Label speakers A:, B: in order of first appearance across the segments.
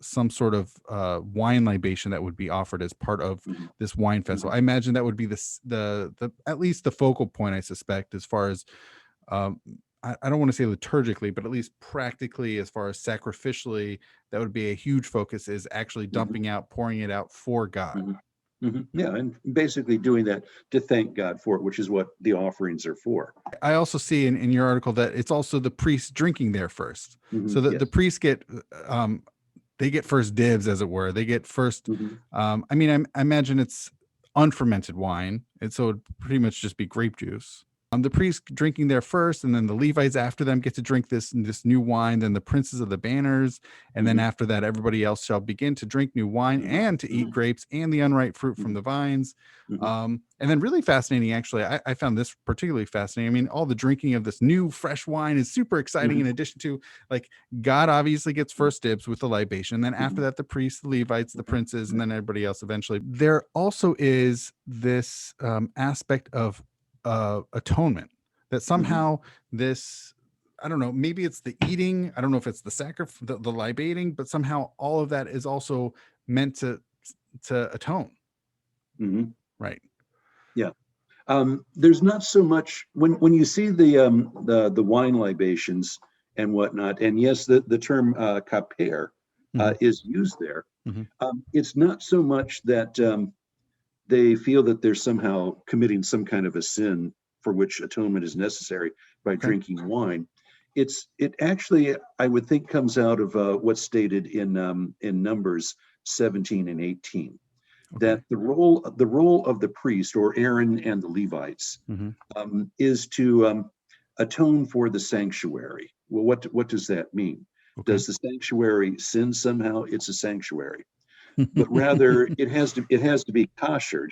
A: some sort of wine libation that would be offered as part of
B: Mhm.
A: this wine festival.
B: Mhm.
A: I imagine that would be the at least the focal point, I suspect, as far as um, I don't want to say liturgically, but at least practically, as far as sacrificially, that would be a huge focus, is actually
B: Mhm.
A: dumping out, pouring it out for God.
B: Mhm. Mhm. Yeah, and basically doing that to thank God for it, which is what the offerings are for.
A: I also see in your article that it's also the priest drinking there first. So
B: Mhm.
A: the
B: Yes.
A: priests get they get first dibs, as it were. They get first.
B: Mhm.
A: I mean, I imagine it's unfermented wine, and so it'd pretty much just be grape juice. The priests drinking there first, and then the Levites after them get to drink this new wine. Then the princes of the banners, and then
B: Mhm.
A: after that, everybody else shall begin to drink new wine
B: Mhm.
A: and to eat
B: Mhm.
A: grapes and the unripe fruit from
B: Mhm.
A: the vines.
B: Mhm.
A: And then really fascinating, actually, I found this particularly fascinating. I mean, all the drinking of this new fresh wine is super exciting.
B: Mhm.
A: In addition to, like, God obviously gets
B: Mhm.
A: first dibs with the libation. And then after
B: Mhm.
A: that, the priests, the Levites, the
B: Mhm.
A: princes, and
B: Mhm.
A: then everybody else eventually. There also is this aspect of atonement, that
B: Mhm.
A: somehow this, I don't know, maybe it's the eating, I don't know if it's the sacrifice, the libating, but somehow all of that is also meant to atone,
B: Mhm.
A: right?
B: Yeah. There's not so much when you see the wine libations and whatnot, and yes, the term caper
A: Hmm.
B: is used there.
A: Hmm.
B: It's not so much that they feel that they're somehow committing some kind of a sin for which atonement is necessary by
A: Okay.
B: drinking wine. It actually, I would think, comes out of what's stated in Numbers 17 and 18,
A: Okay.
B: that the role of the priest, or Aaron and the Levites,
A: Hmm.
B: is to atone for the sanctuary. Well, what does that mean?
A: Okay.
B: Does the sanctuary sin somehow? It's a sanctuary, but rather it has to be koshered,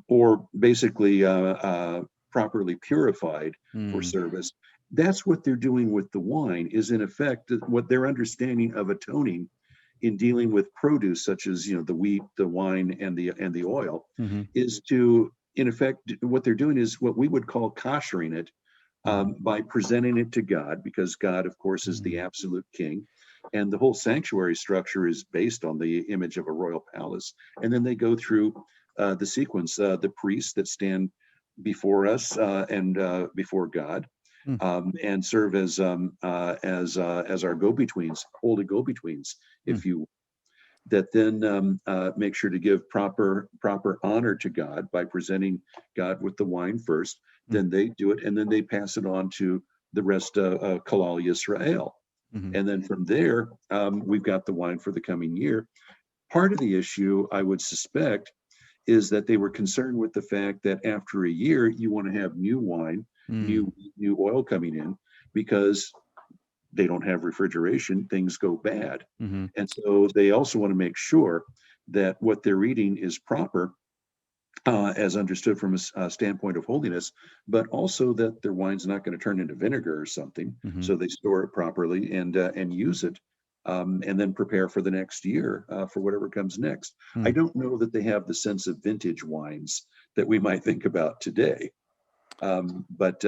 B: or basically properly purified for
A: Mm,
B: service. That's what they're doing with the wine. Is in effect what their understanding of atoning in dealing with produce, such as the wheat, the wine, and the oil,
A: mhm,
B: is to, in effect, what they're doing is what we would call koshering it,
A: mhm,
B: by presenting it to God, because God, of course, is the
A: mm,
B: absolute king. And the whole sanctuary structure is based on the image of a royal palace. And then they go through the sequence, the priests that stand before us and before God,
A: mm,
B: and serve as our go-betweens, holy go-betweens,
A: mm,
B: if you, that then make sure to give proper honor to God by presenting God with the wine first.
A: mm,
B: Then they do it, and then they pass it on to the rest of Kalal Yisrael.
A: mhm,
B: And then from there, we've got the wine for the coming year. Part of the issue, I would suspect, is that they were concerned with the fact that after a year, you want to have new wine,
A: mm,
B: new oil coming in, because they don't have refrigeration, things go bad.
A: mhm.
B: And so they also want to make sure that what they're eating is proper, as understood from a standpoint of holiness, but also that their wine's not going to turn into vinegar or something.
A: Mhm.
B: So they store it properly and use it, and then prepare for the next year, for whatever comes next. I
A: Mm.
B: don't know that they have the sense of vintage wines that we might think about today, but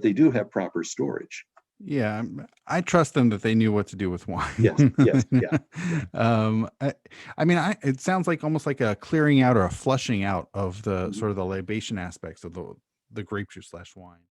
B: they do have proper storage.
A: Yeah, I trust them that they knew what to do with
B: Yes,
A: wine.
B: yes, yeah, yeah.
A: Um, I I mean, it sounds like almost like a clearing out or a flushing out of the
B: Mhm.
A: sort of the libation aspects of the grape juice/wine.